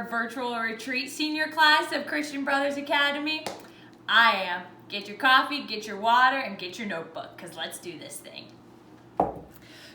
our virtual retreat senior class of Christian Brothers Academy? I am. Get your coffee, get your water, and get your notebook, because let's do this thing.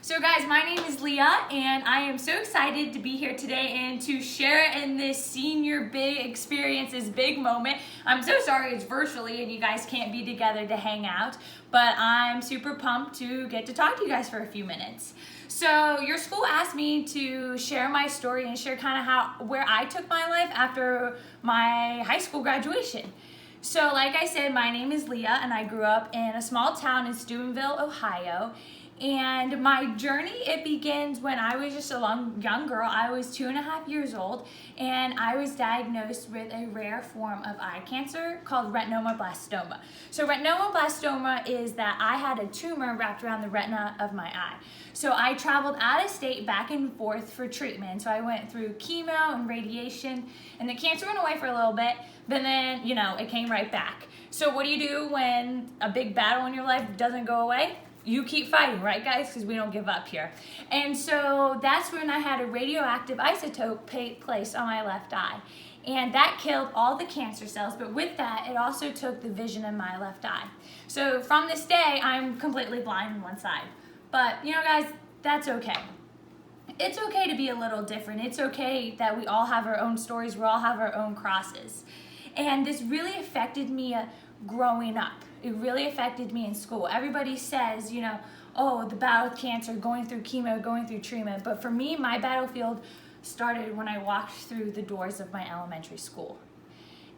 So guys, my name is Leah, and I am so excited to be here today and to share in this senior big experience, this big moment. I'm so sorry it's virtually and you guys can't be together to hang out, but I'm super pumped to get to talk to you guys for a few minutes. So your school asked me to share my story and share kind of where I took my life after my high school graduation. So like I said, my name is Leah, and I grew up in a small town in Steubenville, Ohio. And my journey, it begins when I was just a young girl. I was 2.5 years old, and I was diagnosed with a rare form of eye cancer called retinoblastoma. So retinoblastoma is that I had a tumor wrapped around the retina of my eye. So I traveled out of state back and forth for treatment. So I went through chemo and radiation, and the cancer went away for a little bit, but then, it came right back. So what do you do when a big battle in your life doesn't go away? You keep fighting, right guys? Because we don't give up here. And so that's when I had a radioactive isotope placed on my left eye. And that killed all the cancer cells, but with that, it also took the vision in my left eye. So from this day, I'm completely blind on one side. But guys, that's okay. It's okay to be a little different. It's okay that we all have our own stories. We all have our own crosses. And this really affected me growing up. It really affected me in school. Everybody says, oh, the battle with cancer, going through chemo, going through treatment. But for me, my battlefield started when I walked through the doors of my elementary school.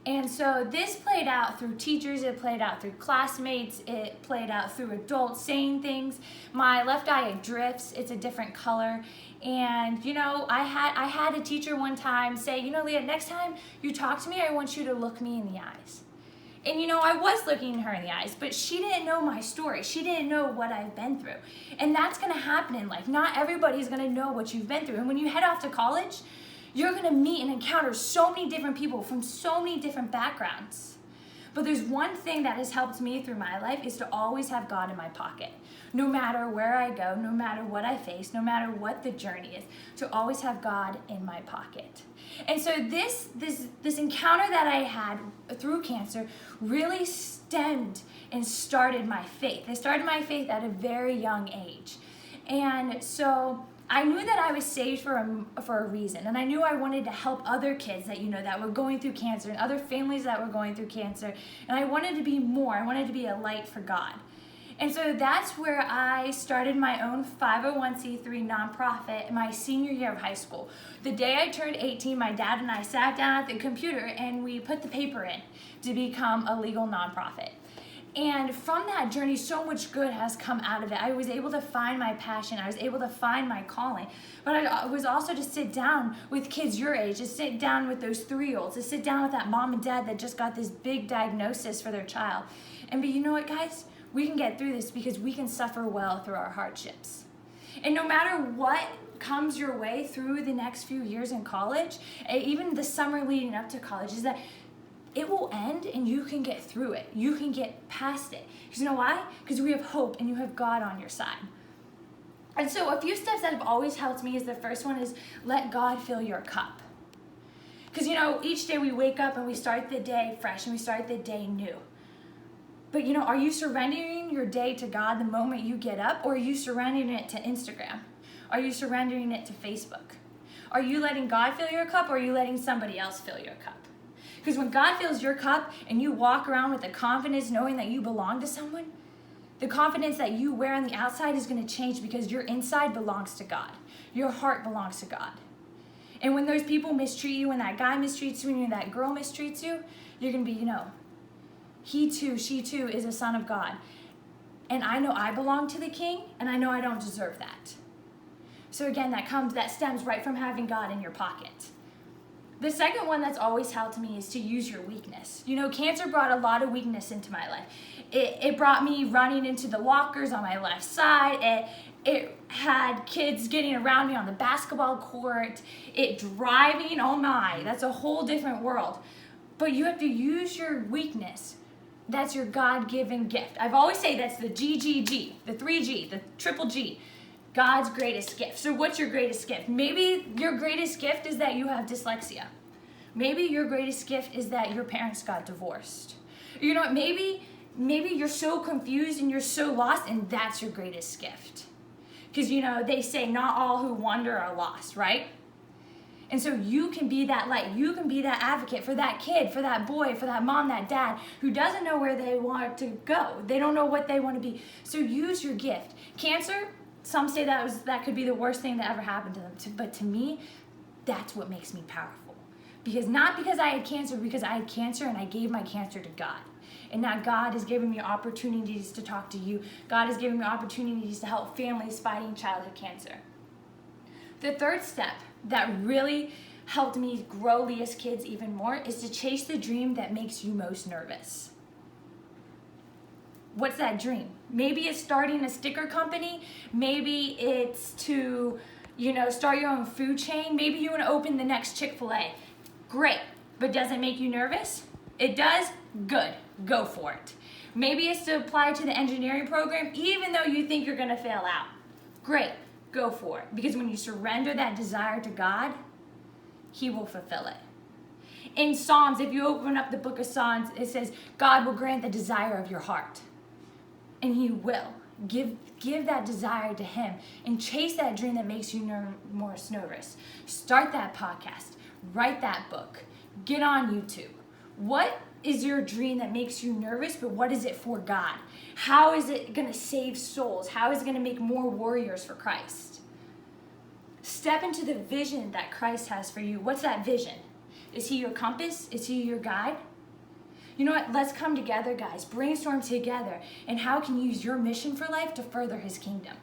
And so this played out through teachers, it played out through classmates, it played out through adults saying things. My left eye, it drifts, it's a different color. And I had a teacher one time say, Leah, next time you talk to me, I want you to look me in the eyes. And I was looking her in the eyes, but she didn't know my story. She didn't know what I've been through. And that's gonna happen in life. Not everybody's gonna know what you've been through. And when you head off to college, you're gonna meet and encounter so many different people from so many different backgrounds. But there's one thing that has helped me through my life is to always have God in my pocket. No matter where I go, no matter what I face, no matter what the journey is, to always have God in my pocket. And so this encounter that I had through cancer really stemmed and started my faith. It started my faith at a very young age. And so I knew that I was saved for a reason, and I knew I wanted to help other kids that were going through cancer and other families that were going through cancer, and I wanted to be more. I wanted to be a light for God. And so that's where I started my own 501c3 nonprofit in my senior year of high school. The day I turned 18, my dad and I sat down at the computer and we put the paper in to become a legal nonprofit. And from that journey, so much good has come out of it. I was able to find my passion. I was able to find my calling. But I was also to sit down with kids your age, to sit down with those 3-year-olds, to sit down with that mom and dad that just got this big diagnosis for their child. But you know what, guys? We can get through this because we can suffer well through our hardships. And no matter what comes your way through the next few years in college, even the summer leading up to college, is that it will end and you can get through it. You can get past it. Because you know why? Because we have hope and you have God on your side. And so a few steps that have always helped me is the first one is let God fill your cup. Because each day we wake up and we start the day fresh and we start the day new. But are you surrendering your day to God the moment you get up, or are you surrendering it to Instagram? Are you surrendering it to Facebook? Are you letting God fill your cup, or are you letting somebody else fill your cup? Because when God fills your cup and you walk around with the confidence knowing that you belong to someone, the confidence that you wear on the outside is going to change because your inside belongs to God. Your heart belongs to God. And when those people mistreat you, when that guy mistreats you, when that girl mistreats you, you're going to be, he too, she too is a son of God. And I know I belong to the King, and I know I don't deserve that. So again, that stems right from having God in your pocket. The second one that's always helped me is to use your weakness. Cancer brought a lot of weakness into my life. It brought me running into the lockers on my left side. It had kids getting around me on the basketball court. It driving, oh my, that's a whole different world. But you have to use your weakness. That's your God-given gift. I've always say that's the GGG, the 3G, the triple G, God's greatest gift. So what's your greatest gift? Maybe your greatest gift is that you have dyslexia. Maybe your greatest gift is that your parents got divorced. You know what, maybe you're so confused and you're so lost, and that's your greatest gift. Because, you know, they say not all who wander are lost, right? And so you can be that light. You can be that advocate for that kid, for that boy, for that mom, that dad who doesn't know where they want to go. They don't know what they want to be. So use your gift. Cancer, some say that could be the worst thing that ever happened to them. But to me, that's what makes me powerful. Not because I had cancer, because I had cancer and I gave my cancer to God. And now God is giving me opportunities to talk to you. God is giving me opportunities to help families fighting childhood cancer. The third step that really helped me grow Leah's Kids even more is to chase the dream that makes you most nervous. What's that dream? Maybe it's starting a sticker company. Maybe it's to, start your own food chain. Maybe you want to open the next Chick-fil-A. Great, but does it make you nervous? It does? Good, go for it. Maybe it's to apply to the engineering program even though you think you're gonna fail out. Great, go for it. Because when you surrender that desire to God, He will fulfill it. In Psalms, if you open up the book of Psalms, it says, God will grant the desire of your heart. And He will. Give that desire to Him and chase that dream that makes you more nervous. Start that podcast. Write that book. Get on YouTube. What is your dream that makes you nervous, but what is it for God? How is it going to save souls? How is it going to make more warriors for Christ? Step into the vision that Christ has for you. What's that vision? Is He your compass? Is He your guide? You know what? Let's come together, guys. Brainstorm together. And how can you use your mission for life to further His kingdom?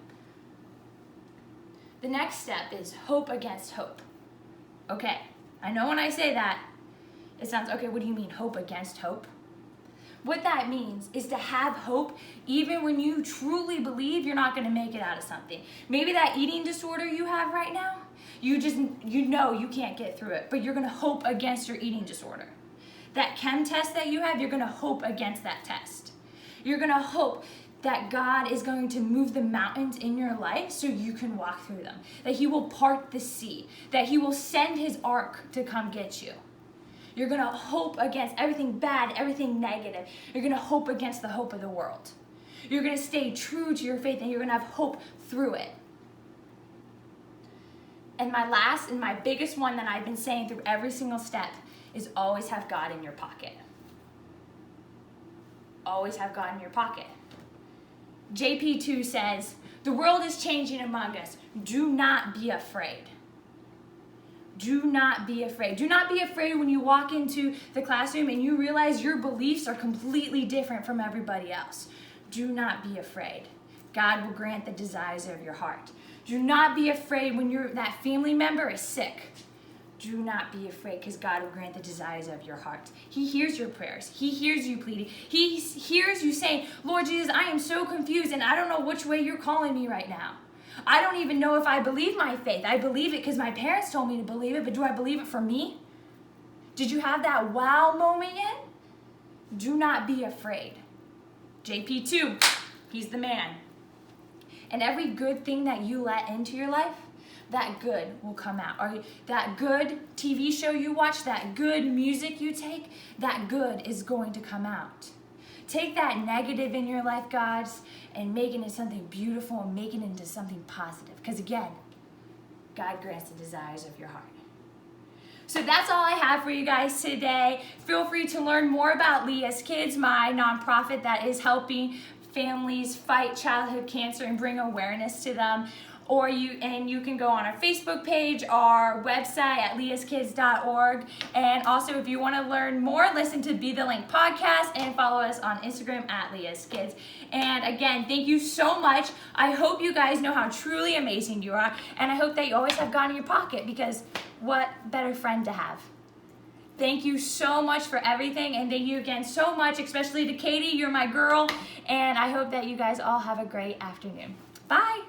The next step is hope against hope. Okay, I know when I say that, it sounds, okay, what do you mean, hope against hope? What that means is to have hope even when you truly believe you're not going to make it out of something. Maybe that eating disorder you have right now, you know you can't get through it, but you're going to hope against your eating disorder. That chem test that you have, you're going to hope against that test. You're going to hope that God is going to move the mountains in your life so you can walk through them. That He will part the sea. That He will send His ark to come get you. You're going to hope against everything bad, everything negative. You're going to hope against the hope of the world. You're going to stay true to your faith, and you're going to have hope through it. And my last and my biggest one that I've been saying through every single step is always have God in your pocket. Always have God in your pocket. JP2 says, the world is changing among us. Do not be afraid. Do not be afraid. Do not be afraid when you walk into the classroom and you realize your beliefs are completely different from everybody else. Do not be afraid. God will grant the desires of your heart. Do not be afraid when that family member is sick. Do not be afraid, because God will grant the desires of your heart. He hears your prayers. He hears you pleading. He hears you saying, Lord Jesus, I am so confused and I don't know which way you're calling me right now. I don't even know if I believe my faith. I believe it because my parents told me to believe it, but do I believe it for me? Did you have that wow moment yet? Do not be afraid. JP2, he's the man. And every good thing that you let into your life, that good will come out. Or that good TV show you watch, that good music you take, that good is going to come out. Take that negative in your life, guys, and make it into something beautiful and make it into something positive. Because again, God grants the desires of your heart. So that's all I have for you guys today. Feel free to learn more about Leah's Kids, my nonprofit that is helping families fight childhood cancer and bring awareness to them. Or you can go on our Facebook page, our website at leaskids.org. And also, if you want to learn more, listen to Be the Link podcast and follow us on Instagram at Leah's Kids. And again, thank you so much. I hope you guys know how truly amazing you are. And I hope that you always have God in your pocket, because what better friend to have? Thank you so much for everything. And thank you again so much, especially to Katie. You're my girl. And I hope that you guys all have a great afternoon. Bye.